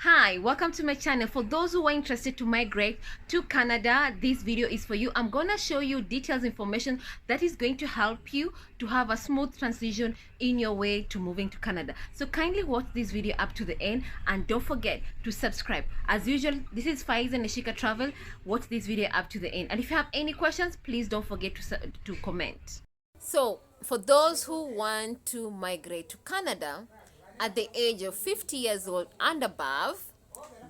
Hi, welcome to my channel. For those who are interested to migrate to Canada, this video is for you. I'm gonna show you details information that is going to help you to have a smooth transition in your way to moving to Canada. So kindly watch this video up to the end and don't forget to subscribe. As usual, this is Faiz and Nashika Travel. Watch this video up to the end. And if you have any questions, please don't forget to comment. So for those who want to migrate to Canada at the age of 50 years old and above,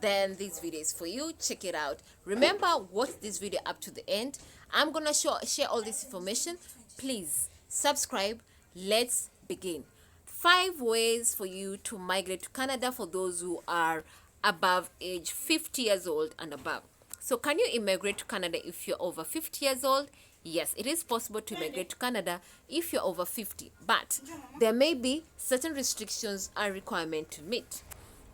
then this video is for you. Check it out. Remember, watch this video up to the end. I'm gonna share all this information. Please subscribe. Let's begin. 5 ways for you to migrate to Canada for those who are above age 50 years old and above. So can you immigrate to Canada if you're over 50 years old? Yes, it is possible to immigrate to Canada if you're over 50, but there may be certain restrictions and requirements to meet.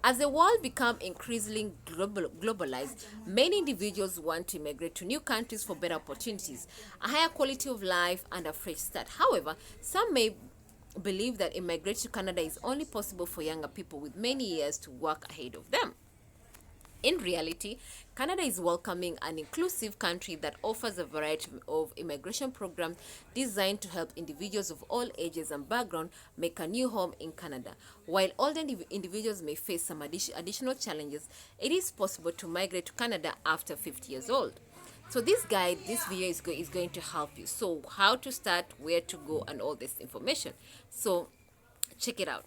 As the world becomes increasingly globalized, many individuals want to immigrate to new countries for better opportunities, a higher quality of life, and a fresh start. However, some may believe that immigrating to Canada is only possible for younger people with many years to work ahead of them. In reality, Canada is welcoming and inclusive country that offers a variety of immigration programs designed to help individuals of all ages and backgrounds make a new home in Canada. While older individuals may face some additional challenges, it is possible to migrate to Canada after 50 years old. So this video is going to help you. So how to start, where to go, and all this information. So check it out.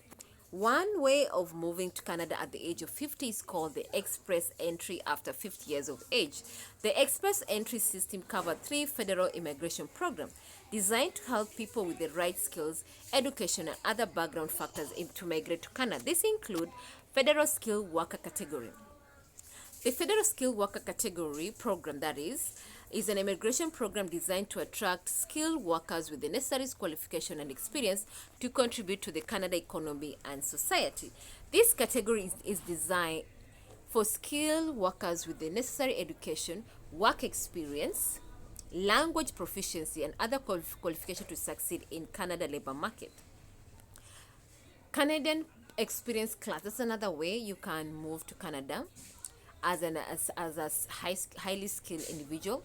One way of moving to Canada at the age of 50 is called the Express Entry after 50 years of age. The Express Entry system covers 3 federal immigration programs designed to help people with the right skills, education, and other background factors to migrate to Canada. This includes Federal Skilled Worker Category. The Federal Skilled Worker Category program, that is an immigration program designed to attract skilled workers with the necessary qualification and experience to contribute to the Canada economy and society. This category is designed for skilled workers with the necessary education, work experience, language proficiency, and other qualifications to succeed in Canada labor market. Canadian experience class, that's another way you can move to Canada as a highly skilled individual.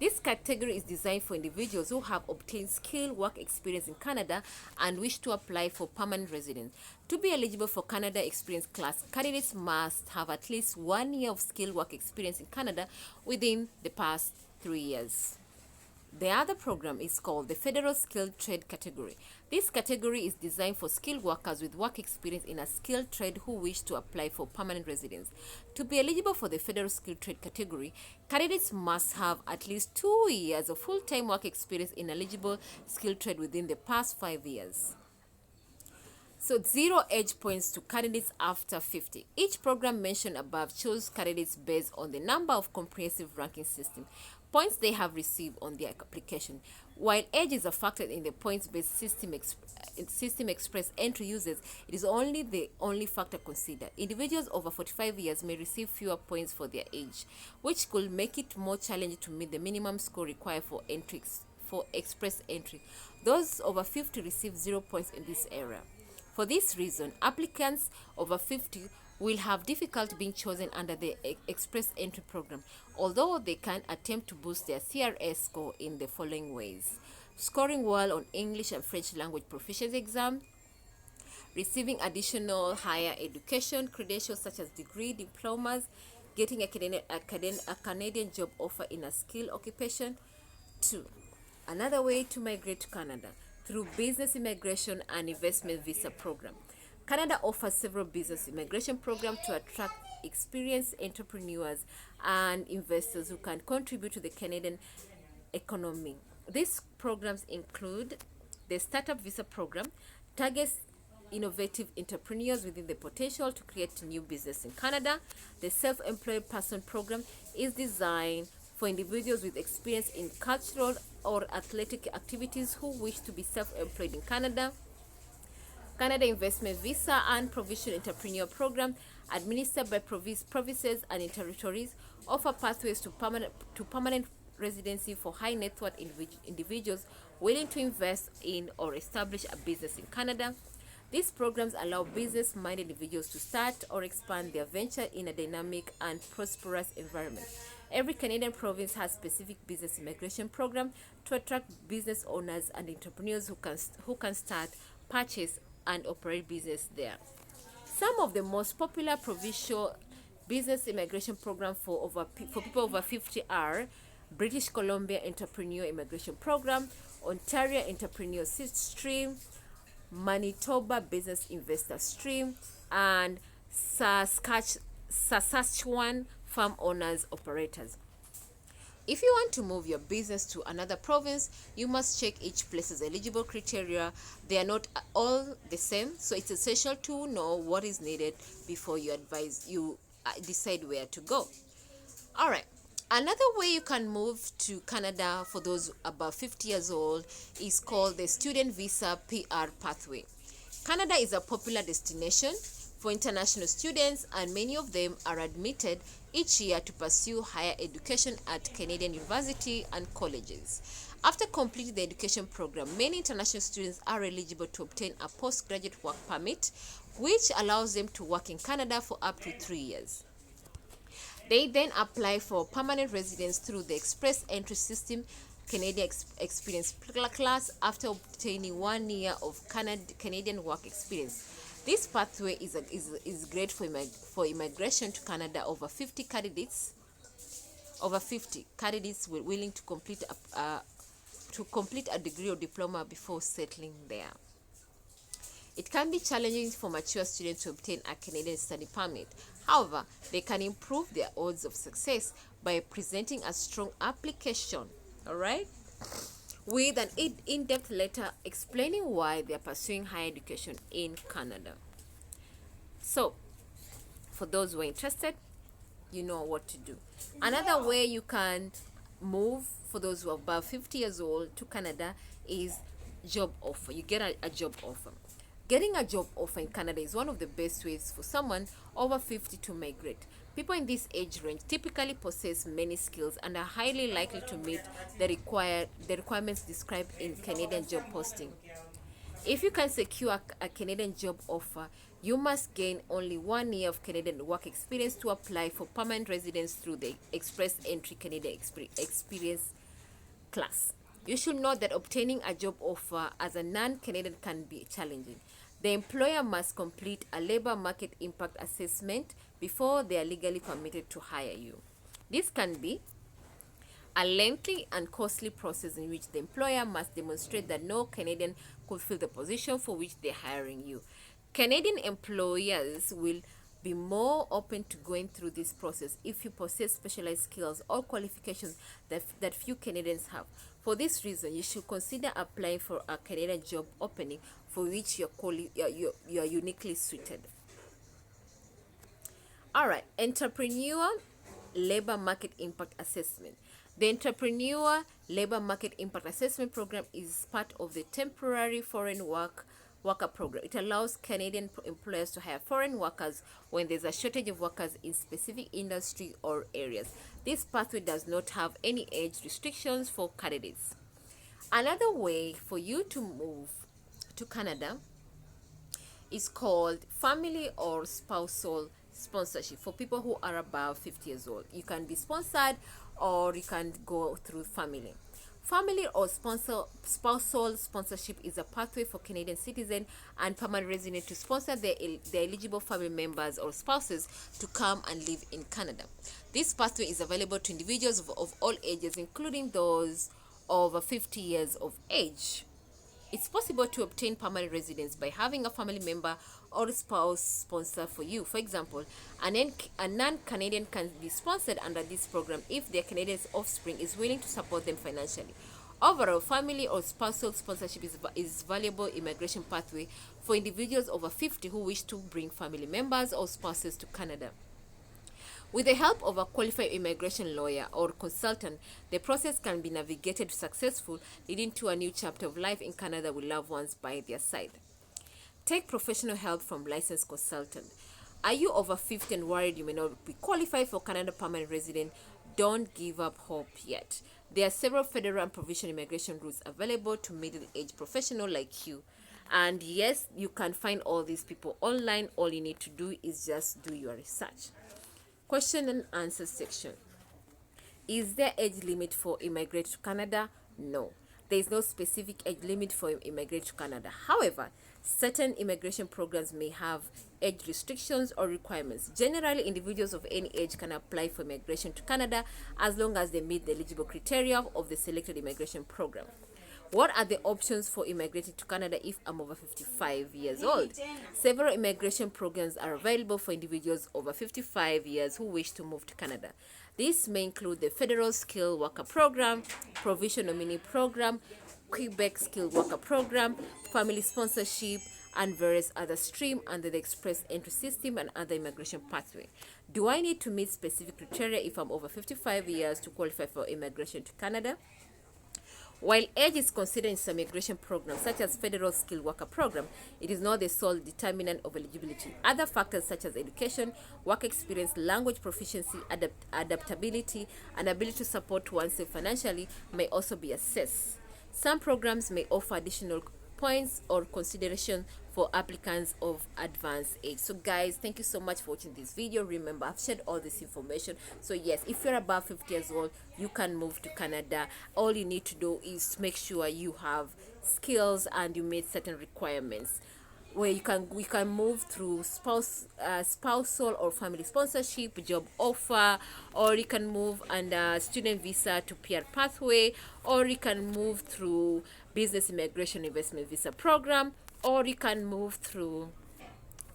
This category is designed for individuals who have obtained skilled work experience in Canada and wish to apply for permanent residence. To be eligible for Canada Experience Class, candidates must have at least 1 year of skilled work experience in Canada within the past 3 years. The other program is called the Federal Skilled Trade Category. This category is designed for skilled workers with work experience in a skilled trade who wish to apply for permanent residence. To be eligible for the Federal Skilled Trade Category, candidates must have at least 2 years of full-time work experience in eligible skilled trade within the past 5 years. So 0 age points to candidates after 50. Each program mentioned above chose candidates based on the number of comprehensive ranking system points they have received on their application. While age is a factor in the points-based system Express Entry uses, it is only the only factor considered. Individuals over 45 years may receive fewer points for their age, which could make it more challenging to meet the minimum score required for Express Entry. Those over 50 receive 0 points in this area. For this reason, applicants over 50 will have difficulty being chosen under the Express Entry program, although they can attempt to boost their CRS score in the following ways: scoring well on English and French language proficiency exam, receiving additional higher education credentials such as degree, diplomas, getting a Canadian job offer in a skilled occupation. 2. Another way to migrate to Canada through business immigration and investment visa program. Canada offers several business immigration programs to attract experienced entrepreneurs and investors who can contribute to the Canadian economy. These programs include the Startup Visa Program, targets innovative entrepreneurs with the potential to create new business in Canada. The Self-Employed Person Program is designed for individuals with experience in cultural or athletic activities who wish to be self-employed in Canada. Canada Investment Visa and Provincial Entrepreneur Program, administered by provinces and territories, offer pathways to permanent residency for high net worth individuals willing to invest in or establish a business in Canada. These programs allow business-minded individuals to start or expand their venture in a dynamic and prosperous environment. Every Canadian province has specific business immigration program to attract business owners and entrepreneurs who can start, purchase, and operate business there. Some of the most popular provincial business immigration program for people over 50 are British Columbia Entrepreneur Immigration Program, Ontario Entrepreneur Stream, Manitoba Business Investor Stream, and Saskatchewan Farm Owners Operators. If you want to move your business to another province, you must check each place's eligible criteria. They are not all the same, so it's essential to know what is needed before you decide where to go. All right. Another way you can move to Canada for those above 50 years old is called the Student Visa PR Pathway. Canada is a popular destination for international students, and many of them are admitted each year to pursue higher education at Canadian universities and colleges. After completing the education program, many international students are eligible to obtain a postgraduate work permit, which allows them to work in Canada for up to 3 years. They then apply for permanent residence through the Express Entry System Canadian Experience class after obtaining 1 year of Canadian work experience. This pathway is great for immigration to Canada. Over 50 candidates willing to complete a degree or diploma before settling there. It can be challenging for mature students to obtain a Canadian study permit. However, they can improve their odds of success by presenting a strong application, all right, with an in-depth letter explaining why they are pursuing higher education in Canada. So, for those who are interested, you know what to do. Another way you can move for those who are above 50 years old to Canada is job offer. You get a job offer. Getting a job offer in Canada is one of the best ways for someone over 50 to migrate. People in this age range typically possess many skills and are highly likely to meet the requirements described in Canadian job posting. If you can secure a Canadian job offer, you must gain only 1 year of Canadian work experience to apply for permanent residence through the Express Entry Canadian Experience class. You should note that obtaining a job offer as a non-Canadian can be challenging. The employer must complete a labor market impact assessment before they are legally permitted to hire you. This can be a lengthy and costly process in which the employer must demonstrate that no Canadian could fill the position for which they're hiring you. Canadian employers will be more open to going through this process if you possess specialized skills or qualifications that few Canadians have. For this reason, you should consider applying for a Canadian job opening for which you're uniquely suited. All right, Entrepreneur Labor Market Impact Assessment. The Entrepreneur Labor Market Impact Assessment Program is part of the temporary foreign worker program. It allows Canadian employers to hire foreign workers when there's a shortage of workers in specific industry or areas. This pathway does not have any age restrictions for candidates. Another way for you to move to Canada is called family or spousal sponsorship for people who are above 50 years old. You can be sponsored or you can go through family. Family or spousal sponsorship is a pathway for Canadian citizens and permanent residents to sponsor their eligible family members or spouses to come and live in Canada. This pathway is available to individuals of all ages, including those over 50 years of age. It's possible to obtain permanent residence by having a family member or spouse sponsor for you. For example, a non-Canadian can be sponsored under this program if their Canadian offspring is willing to support them financially. Overall, family or spousal sponsorship is valuable immigration pathway for individuals over 50 who wish to bring family members or spouses to Canada. With the help of a qualified immigration lawyer or consultant, the process can be navigated successfully, leading to a new chapter of life in Canada with loved ones by their side. Take professional help from licensed consultant. Are you over 50 and worried you may not be qualified for Canada permanent resident? Don't give up hope yet. There are several federal and provincial immigration routes available to middle-aged professionals like you. And yes, you can find all these people online. All you need to do is just do your research. Question and answer section. Is there age limit for immigrate to Canada? No. There is no specific age limit for immigrate to Canada. However, certain immigration programs may have age restrictions or requirements. Generally, individuals of any age can apply for immigration to Canada as long as they meet the eligible criteria of the selected immigration program. What are the options for immigrating to Canada if I'm over 55 years old? Several immigration programs are available for individuals over 55 years who wish to move to Canada. These may include the Federal Skilled Worker Program, Provision Nominee Program, Quebec Skilled Worker Program, Family Sponsorship, and various other streams under the Express Entry System and other immigration pathway. Do I need to meet specific criteria if I'm over 55 years to qualify for immigration to Canada? While age is considered in some immigration programs, such as Federal Skilled Worker Program, it is not the sole determinant of eligibility. Other factors such as education, work experience, language proficiency, adaptability, and ability to support oneself financially may also be assessed. Some programs may offer additional points or consideration for applicants of advanced age. So guys, thank you so much for watching this video. Remember, I've shared all this information. So yes, if you're above 50 years old, you can move to Canada. All you need to do is make sure you have skills and you meet certain requirements, where you can move through spousal or family sponsorship, job offer, or you can move under student visa to PR pathway, or you can move through business immigration investment visa program, or you can move through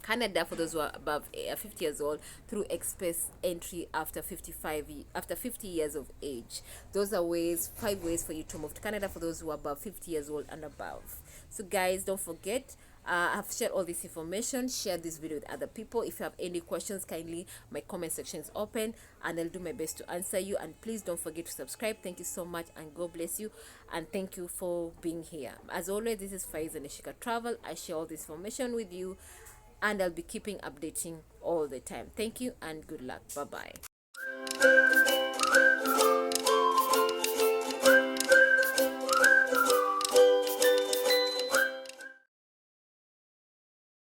Canada for those who are above 50 years old through express entry after 50 years of age. Those are 5 ways for you to move to Canada for those who are above 50 years old and above. So guys, don't forget, I've shared all this information. Share this video with other people. If you have any questions, kindly, my comment section is open and I'll do my best to answer you. And please don't forget to subscribe. Thank you so much and God bless you, and thank you for being here. As always, this is Faiza Neshika Travel. I share all this information with you and I'll be keeping updating all the time. Thank you and good luck. Bye bye.